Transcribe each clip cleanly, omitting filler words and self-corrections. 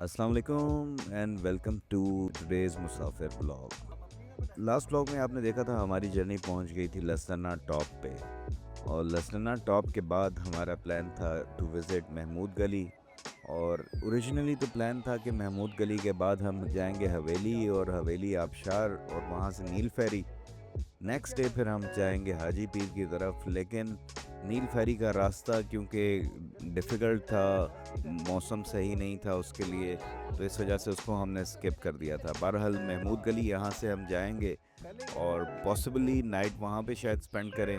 अस्सलाम वालेकुम and welcome to today's Musafir blog. Last blog में आपने देखा था हमारी जर्नी पहुंच गई थी लसना टॉप पे। और लसना टॉप के बाद हमारा प्लान था टू विज़िट महमूद गली। और ओरिजिनली तो प्लान था कि महमूद गली के बाद हम जाएंगे हवेली और हवेली आबशार और वहां से नील फेरी। नेक्स्ट डे फिर हम जाएंगे हाजी पीर की तरफ, लेकिन नील फेरी का रास्ता क्योंकि डिफ़िकल्ट था, मौसम सही नहीं था उसके लिए, तो इस वजह से उसको हमने स्किप कर दिया था। बहरहाल महमूद गली यहाँ से हम जाएंगे और पॉसिबली नाइट वहाँ पे शायद स्पेंड करें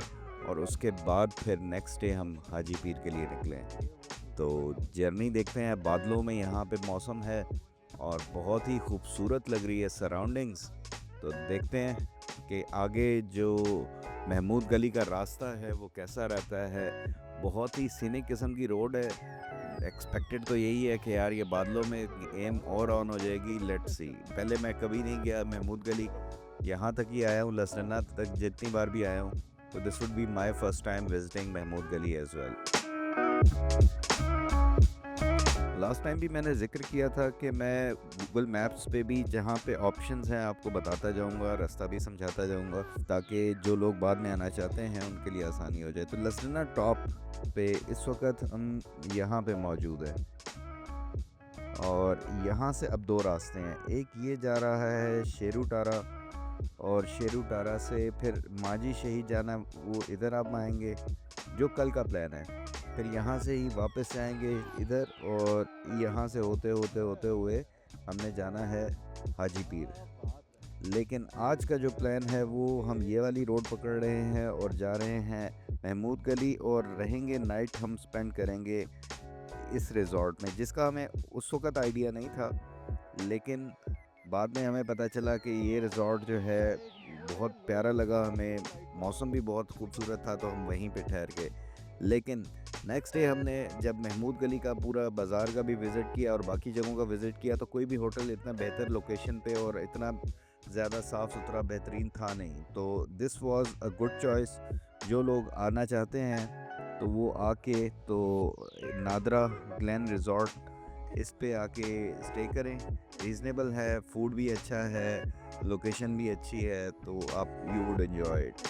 और उसके बाद फिर नेक्स्ट डे हम हाजी पीर के लिए निकलें। तो जर्नी देखते हैं। बादलों में यहाँ पे मौसम है और बहुत ही खूबसूरत लग रही है सराउंडिंग्स। तो देखते हैं कि आगे जो महमूद गली का रास्ता है वो कैसा रहता है। बहुत ही सीनिक किस्म की रोड है। एक्सपेक्टेड तो यही है कि यार ये बादलों में एम और ऑन हो जाएगी। Let's see. पहले मैं कभी नहीं गया महमूद गली, यहाँ तक ही आया हूँ, लसरना तक जितनी बार भी आया हूँ, तो this would be my first time visiting Mahmood Gali as well. Last time भी मैंने ज़िक्र किया था कि मैं गूगल मैप्स पे भी जहाँ पे ऑप्शंस हैं आपको बताता जाऊँगा, रास्ता भी समझाता जाऊँगा, ताकि जो लोग बाद में आना चाहते हैं उनके लिए आसानी हो जाए। तो लसरना टॉप पे इस वक्त हम यहाँ पे मौजूद हैं और यहाँ से अब दो रास्ते हैं। एक ये जा रहा है शेरू टारा और शेरू टारा से फिर माजी शहीद जाना, वो इधर आप आएंगे जो कल का प्लान है। फिर यहाँ से ही वापस आएंगे इधर और यहाँ से होते होते होते हुए हमने जाना है हाजी पीर। लेकिन आज का जो प्लान है वो हम ये वाली रोड पकड़ रहे हैं और जा रहे हैं महमूद गली और रहेंगे नाइट हम स्पेंड करेंगे इस रिज़ॉर्ट में, जिसका हमें उस वक्त आइडिया नहीं था। लेकिन बाद में हमें पता चला कि ये रिज़ॉर्ट जो है बहुत प्यारा लगा हमें, मौसम भी बहुत खूबसूरत था, तो हम वहीं पे ठहर गए। लेकिन नेक्स्ट डे हमने जब महमूद गली का पूरा बाज़ार का भी विज़िट किया और बाकी जगहों का विज़िट किया, तो कोई भी होटल इतना बेहतर लोकेशन पे और इतना ज़्यादा साफ़ सुथरा बेहतरीन था नहीं। तो this was a good choice. जो लोग आना चाहते हैं तो वो आके तो नादरा ग्लैन रिज़ॉर्ट इस पे आके स्टे करें। रीज़नेबल है, फूड भी अच्छा है, लोकेशन भी अच्छी है, तो आप यू वुड एंजॉय इट।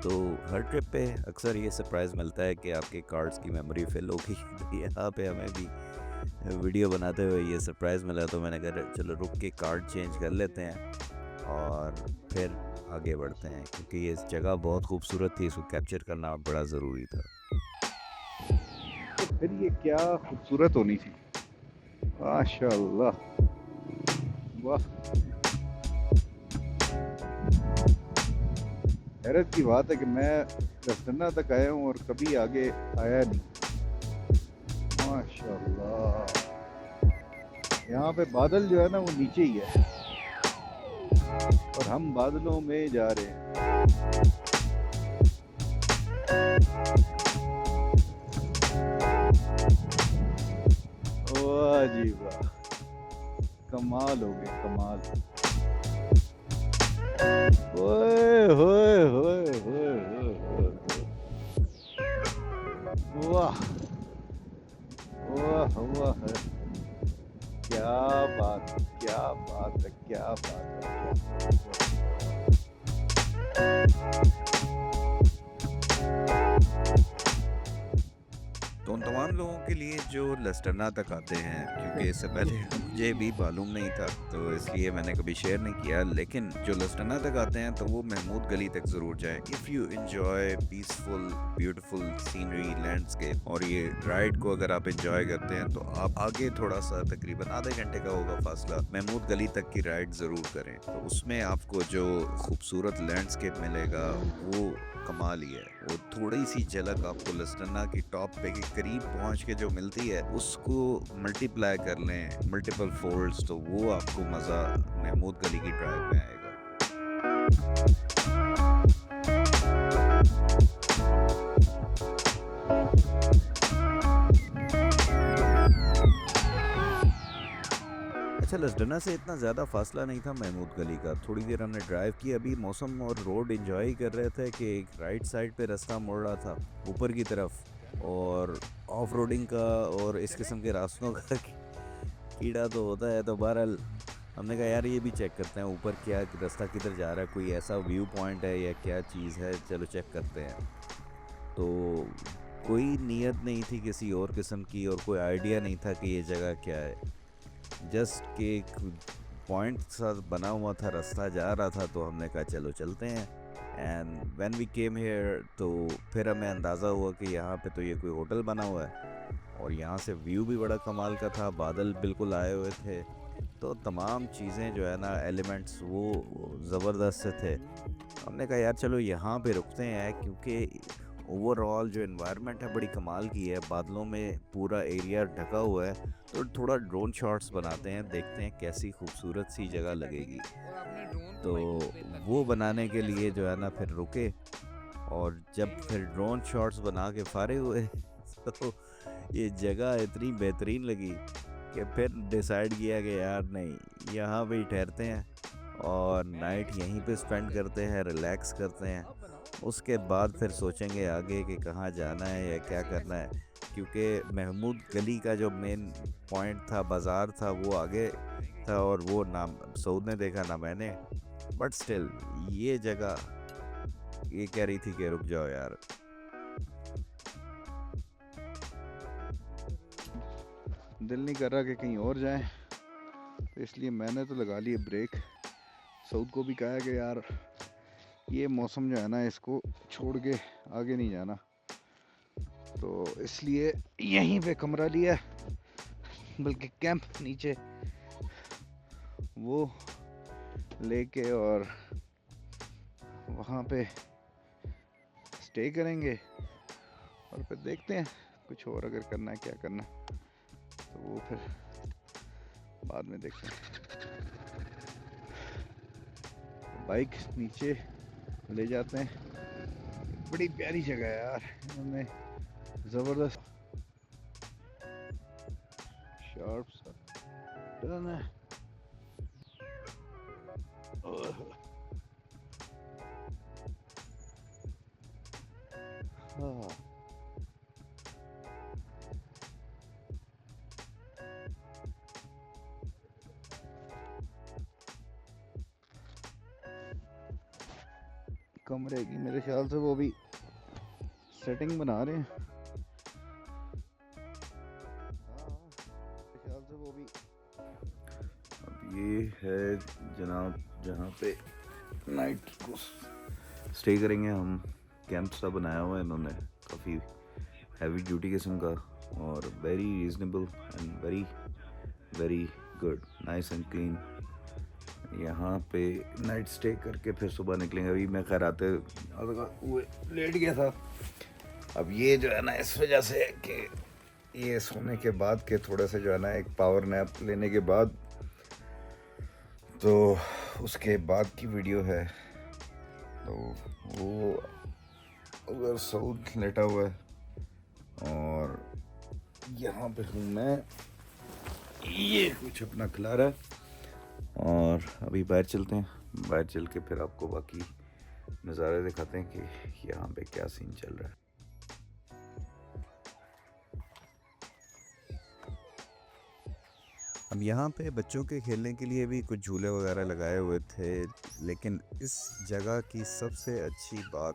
तो हर ट्रिप पे अक्सर ये सरप्राइज़ मिलता है कि आपके कार्ड्स की मेमोरी फिल हो गई। तो यहाँ पे हमें भी वीडियो बनाते हुए ये सरप्राइज़ मिला, तो मैंने कहा चलो रुक के कार्ड चेंज कर लेते हैं और फिर आगे बढ़ते हैं, क्योंकि ये जगह बहुत खूबसूरत थी, इसको कैप्चर करना बड़ा ज़रूरी था। तो फिर ये क्या खूबसूरत होनी थी। माशाल्लाह। वाह। हैरत की बात है कि मैं लसन्ना तक आया हूँ और कभी आगे आया नहीं। माशाल्लाह। यहाँ पे बादल जो है ना वो नीचे ही है और हम बादलों में जा रहे हैं। वाह जी वाह, कमाल हो गया कमाल। ओए होए होए होए होए होए। वाह वाह वाह है। क्या बात, क्या बात है, क्या बात है। तो उन तमाम लोगों के लिए जो लस्टरना तक आते हैं, क्योंकि इससे पहले मुझे भी मालूम नहीं था तो इसलिए मैंने कभी शेयर नहीं किया, लेकिन जो लस्टरना तक आते हैं तो वो महमूद गली तक ज़रूर जाएं if you enjoy peaceful beautiful scenery landscape. और ये राइड को अगर आप एंजॉय करते हैं तो आप आगे थोड़ा सा तकरीबन आधे घंटे का होगा फासला, महमूद गली तक की राइड ज़रूर करें। तो उसमें आपको जो खूबसूरत लैंडस्केप मिलेगा वो कमाल ही है। वो थोड़ी सी झलक आपको लसटना की टॉप पे के करीब पहुंच के जो मिलती है, उसको मल्टीप्लाई कर लें मल्टीपल फोल्ड्स, तो वो आपको मज़ा महमूद गली की ड्राइव में आएगा। अच्छा, लसडना से इतना ज़्यादा फासला नहीं था महमूद गली का। थोड़ी देर हमने ड्राइव की, अभी मौसम और रोड एंजॉय कर रहे थे कि एक राइट साइड पे रास्ता मोड़ रहा था ऊपर की तरफ, और ऑफ रोडिंग का और इस किस्म के रास्तों का कीड़ा तो होता है। तो बहरहाल हमने कहा यार ये भी चेक करते हैं ऊपर क्या रास्ता किधर जा रहा है, कोई ऐसा व्यू पॉइंट है या क्या चीज़ है, चलो चेक करते हैं। तो कोई नीयत नहीं थी किसी और किस्म की, और कोई आइडिया नहीं था कि ये जगह क्या है। जस्ट कि एक पॉइंट सा बना हुआ था, रास्ता जा रहा था, तो हमने कहा चलो चलते हैं। And when we came here, तो फिर हमें अंदाज़ा हुआ कि यहाँ पे तो ये कोई होटल बना हुआ है, और यहाँ से व्यू भी बड़ा कमाल का था, बादल बिल्कुल आए हुए थे, तो तमाम चीज़ें जो है ना, एलिमेंट्स वो ज़बरदस्त से थे। हमने कहा यार चलो यहाँ पे रुकते हैं, क्योंकि ओवरऑल जो एनवायरनमेंट है बड़ी कमाल की है, बादलों में पूरा एरिया ढका हुआ है। तो थोड़ा ड्रोन शॉट्स बनाते हैं, देखते हैं कैसी खूबसूरत सी जगह लगेगी। तो वो बनाने के लिए जो है ना फिर रुके, और जब फिर ड्रोन शॉट्स बना के फारिग हुए तो ये जगह इतनी बेहतरीन लगी कि फिर डिसाइड किया कि यार नहीं, यहाँ पे ही ठहरते हैं और नाइट यहीं पे स्पेंड करते हैं, रिलैक्स करते हैं। उसके बाद फिर सोचेंगे आगे कि कहाँ जाना है या क्या करना है, क्योंकि महमूद गली का जो मेन पॉइंट था, बाज़ार था, वो आगे था, और वो ना सऊद ने देखा ना मैंने। बट स्टिल ये जगह ये कह रही थी कि रुक जाओ यार। दिल नहीं कर रहा कि कहीं और जाएं, तो इसलिए मैंने तो लगा लिए ब्रेक। सऊद को भी कहा है कि यार ये मौसम जो है ना, इसको छोड़ के आगे नहीं जाना, तो इसलिए यहीं पे कमरा लिया, बल्कि कैंप नीचे वो लेके, और वहाँ पे स्टे करेंगे, और फिर देखते हैं कुछ और अगर करना है, क्या करना है, तो वो फिर बाद में देखते हैं। बाइक नीचे ले जाते हैं। बड़ी प्यारी जगह है यार, इन्होंने ज़बरदस्त शार्प सा टर्न है। हाँ, कमरे की मेरे ख्याल से वो भी सेटिंग बना रहे हैं। ख्याल से वो भी। अब ये है जनाब जहाँ पे नाइट को स्टे करेंगे हम। कैंप सा बनाया हुआ है इन्होंने, काफ़ी हैवी ड्यूटी किस्म का, और very reasonable and very very good, nice and clean. यहाँ पे नाइट स्टे करके फिर सुबह निकलेंगे। अभी मैं खैर आते हुए लेट गया था। अब ये जो है ना, इस वजह से कि ये सोने के बाद के थोड़ा सा जो है ना, एक पावर नैप लेने के बाद, तो उसके बाद की वीडियो है। तो वो उधर सऊद लेटा हुआ है, और यहाँ पे हूँ मैं, ये कुछ अपना खिला रहा है। और अभी बाहर चलते हैं, बाहर चल के फिर आपको बाकी नज़ारे दिखाते हैं कि यहाँ पे क्या सीन चल रहा है। हम यहाँ पे बच्चों के खेलने के लिए भी कुछ झूले वगैरह लगाए हुए थे, लेकिन इस जगह की सबसे अच्छी बात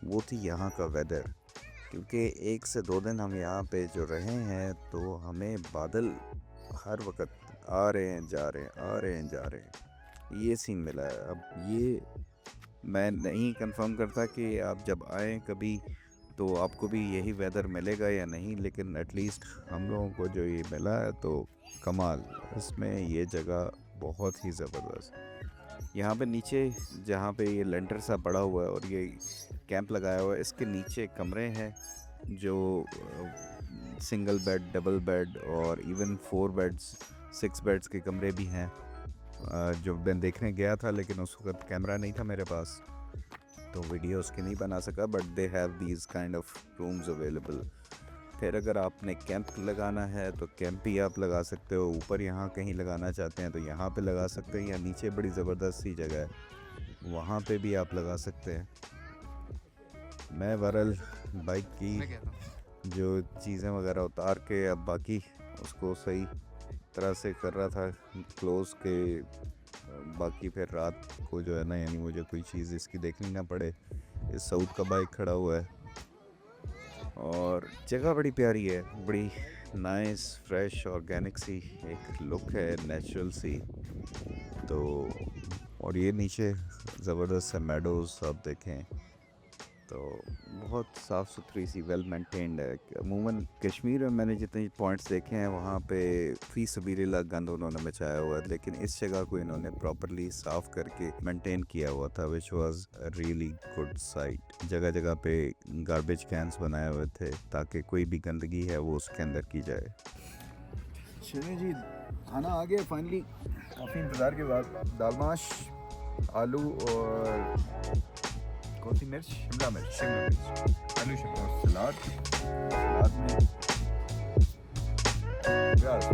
वो थी यहाँ का वेदर, क्योंकि 1 से 2 दिन हम यहाँ पे जो रहे हैं, तो हमें बादल हर वक्त आ रहे हैं जा रहे हैं, आ रहे हैं जा रहे हैं, ये सीन मिला है। अब ये मैं नहीं कंफर्म करता कि आप जब आएँ कभी तो आपको भी यही वेदर मिलेगा या नहीं, लेकिन एटलीस्ट हम लोगों को जो ये मिला है तो कमाल। इसमें ये जगह बहुत ही ज़बरदस्त। यहाँ पे नीचे जहाँ पे ये लेंटर सा पड़ा हुआ है, और ये कैंप लगाया हुआ है। इसके नीचे कमरे हैं जो सिंगल बेड, डबल बेड और इवन 4 बेड्स, 6 बेड्स के कमरे भी हैं। जो मैं देखने गया था लेकिन उस वक्त कैमरा नहीं था मेरे पास, तो वीडियो उसकी नहीं बना सका, but they have these kind of rooms available. फिर अगर आपने कैंप लगाना है तो कैंप भी आप लगा सकते हो। ऊपर यहाँ कहीं लगाना चाहते हैं तो यहाँ पे लगा सकते हैं, या नीचे बड़ी ज़बरदस्त सी जगह है वहाँ पे भी आप लगा सकते हैं। मैं बहरहाल बाइक की जो चीज़ें वगैरह उतार के अब बाकी उसको सही तरह से कर रहा था क्लोज़ के, बाकी फिर रात को जो है ना, यानी मुझे कोई चीज़ इसकी देखनी ना पड़े। इस सऊद का बाइक खड़ा हुआ है और जगह बड़ी प्यारी है, बड़ी नाइस, फ्रेश, ऑर्गेनिक सी एक लुक है, नेचुरल सी। तो और ये नीचे ज़बरदस्त है मेडोज़ आप देखें तो बहुत साफ़ सुथरी सी, वेल मेंटेन्ड है। अमूमन कश्मीर में मैंने जितने पॉइंट्स देखे हैं वहाँ पे फ़ी सबीलिल्लाह गंद उन्होंने मचाया हुआ है, लेकिन इस जगह को इन्होंने प्रॉपरली साफ़ करके मेंटेन किया हुआ था, which was a really good site. जगह जगह पे गार्बेज कैंस बनाए हुए थे ताकि कोई भी गंदगी है वो उसके अंदर की जाए। चलिए जी, खाना आ गया फाइनली, काफ़ी इंतज़ार के बाद। दाल माश, आलू और कौन सी मिर्च, शिमला मिर्च, आलू शिमला, और सलाद में प्याज।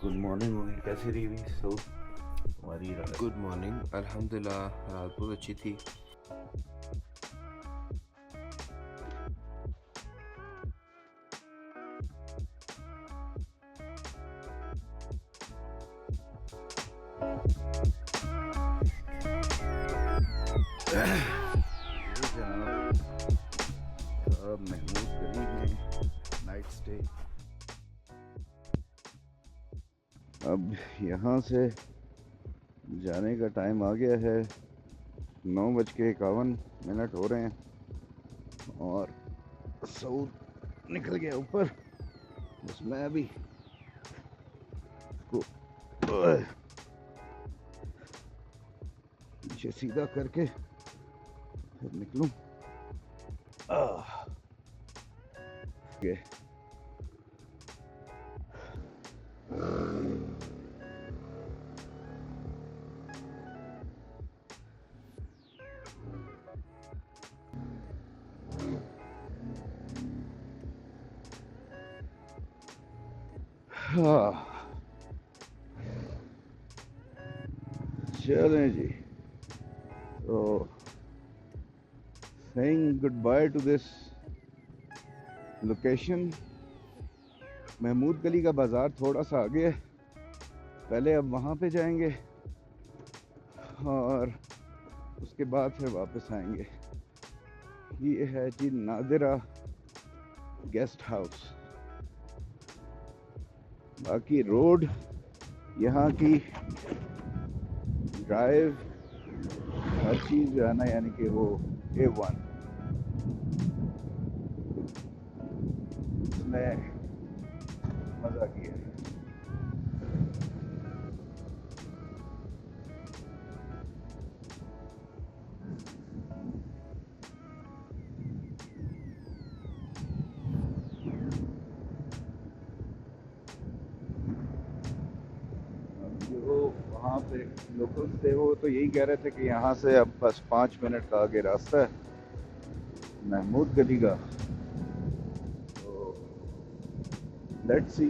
गुड मॉर्निंग मोहित, कैसी रही हुई सो हमारी रात? गुड मॉर्निंग, अल्हम्दुलिल्लाह रात बहुत अच्छी थी। महमूद गली में नाइट स्टे। अब यहाँ से जाने का टाइम आ गया है, 9:51 हो रहे हैं और सऊद निकल गया ऊपर। बस मैं अभी इसको पीछे सीधा करके फिर निकलूं। ये चलें जी, तो saying goodbye to this location. Mahmood Gali का बाज़ार थोड़ा सा आगे है, पहले अब वहाँ पे जाएंगे और उसके बाद फिर वापस आएंगे। ये है जी नादिरा गेस्ट हाउस। बाकी रोड यहाँ की, ड्राइव, हर चीज़ जो है ना, यानी कि वो A1। इसमें मज़ा किया। जो वहाँ पे लोकल्स थे वो तो यही कह रहे थे कि यहाँ से अब बस 5 मिनट का आगे रास्ता है महमूद गली का। तो लेट्स सी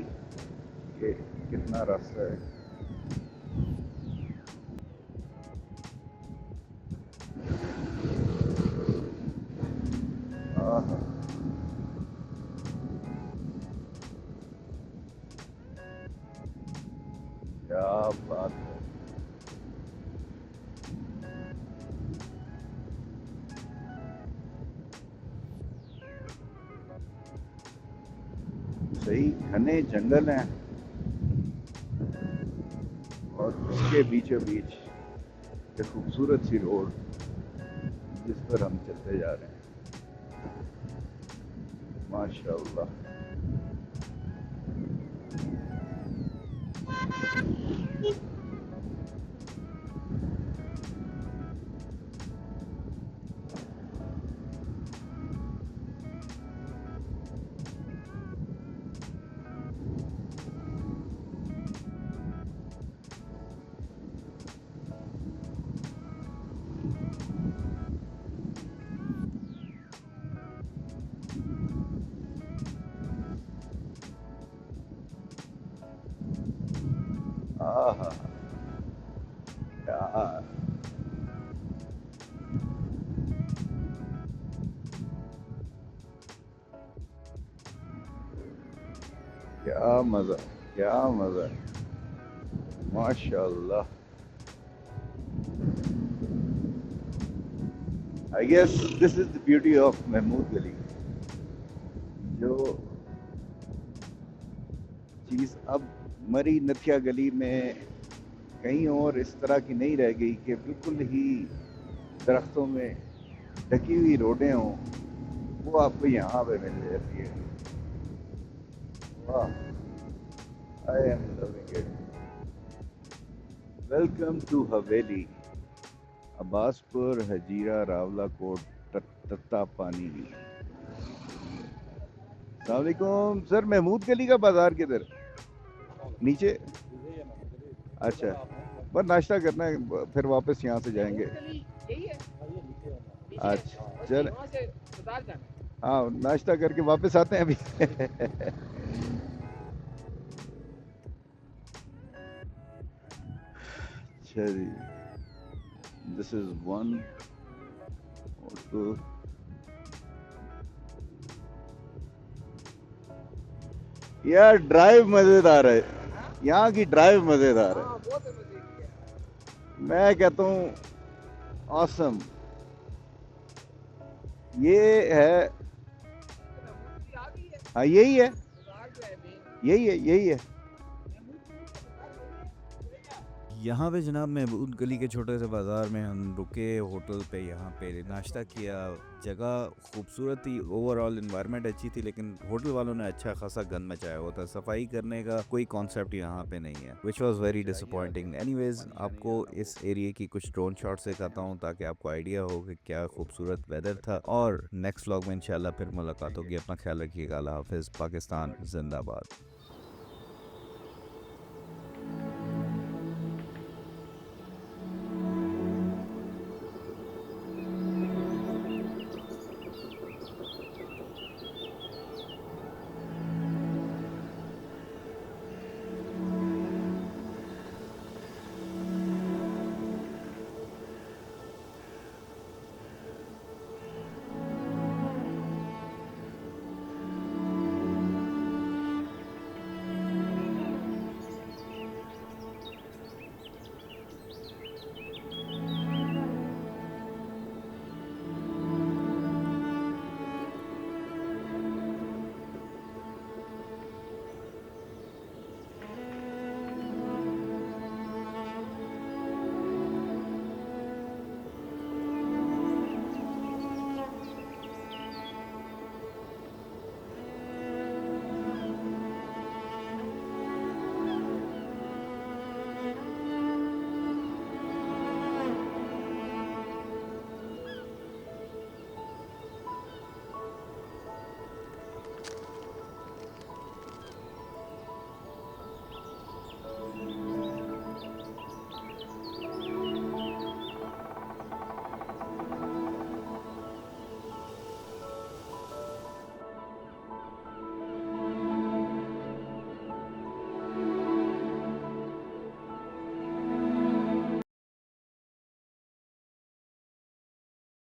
कि कितना रास्ता है। आहा, क्या बात है। सही घने जंगल हैं और उसके बीचों बीच एक खूबसूरत सी रोड जिस पर हम चलते जा रहे हैं। माशाअल्लाह। आहा यार, क्या मजा, क्या मजा, माशाअल्लाह। I guess this is the beauty of Mahmood Gali. जो चीज अब मरी नथिया गली में कहीं और इस तरह की नहीं रह गई कि बिल्कुल ही दरख्तों में ढकी हुई रोडें हों, वो आपको यहाँ पे मिल जाती है। वाह, I am loving it. Welcome to Haveli, Abbaspur, Hajira, Rawalakot, Tatta Pani. अस्सलाम वालेकुम सर, महमूद गली का बाजार किधर? नीचे? अच्छा, बस नाश्ता करना है, फिर वापस यहाँ से जाएंगे। अच्छा चल, हाँ नाश्ता करके वापस आते हैं अभी। अच्छा जी, दिस इज वन और टू। यार ड्राइव मजेदार है, यहाँ की ड्राइव मजेदार है। मैं कहता हूँ ऑसम। ये है, हाँ यही है, यही है, यही है। यहाँ पे जनाब महमूद गली के छोटे से बाज़ार में हम रुके, होटल पे यहाँ पे नाश्ता किया। जगह खूबसूरत थी, ओवरऑल इन्वायरमेंट अच्छी थी, लेकिन होटल वालों ने अच्छा खासा गंद मचाया हुआ था। सफाई करने का कोई कॉन्सेप्ट यहाँ पे नहीं है, which was very disappointing. Anyways, आपको इस एरिया की कुछ ड्रोन शॉट दिखाता हूँ ताकि आपको आइडिया हो कि क्या खूबसूरत वेदर था। और नेक्स्ट व्लॉग में इंशाल्लाह फिर मुलाकात होगी। अपना ख्याल रखिएगा। अल्लाह हाफिज़। पाकिस्तान जिंदाबाद।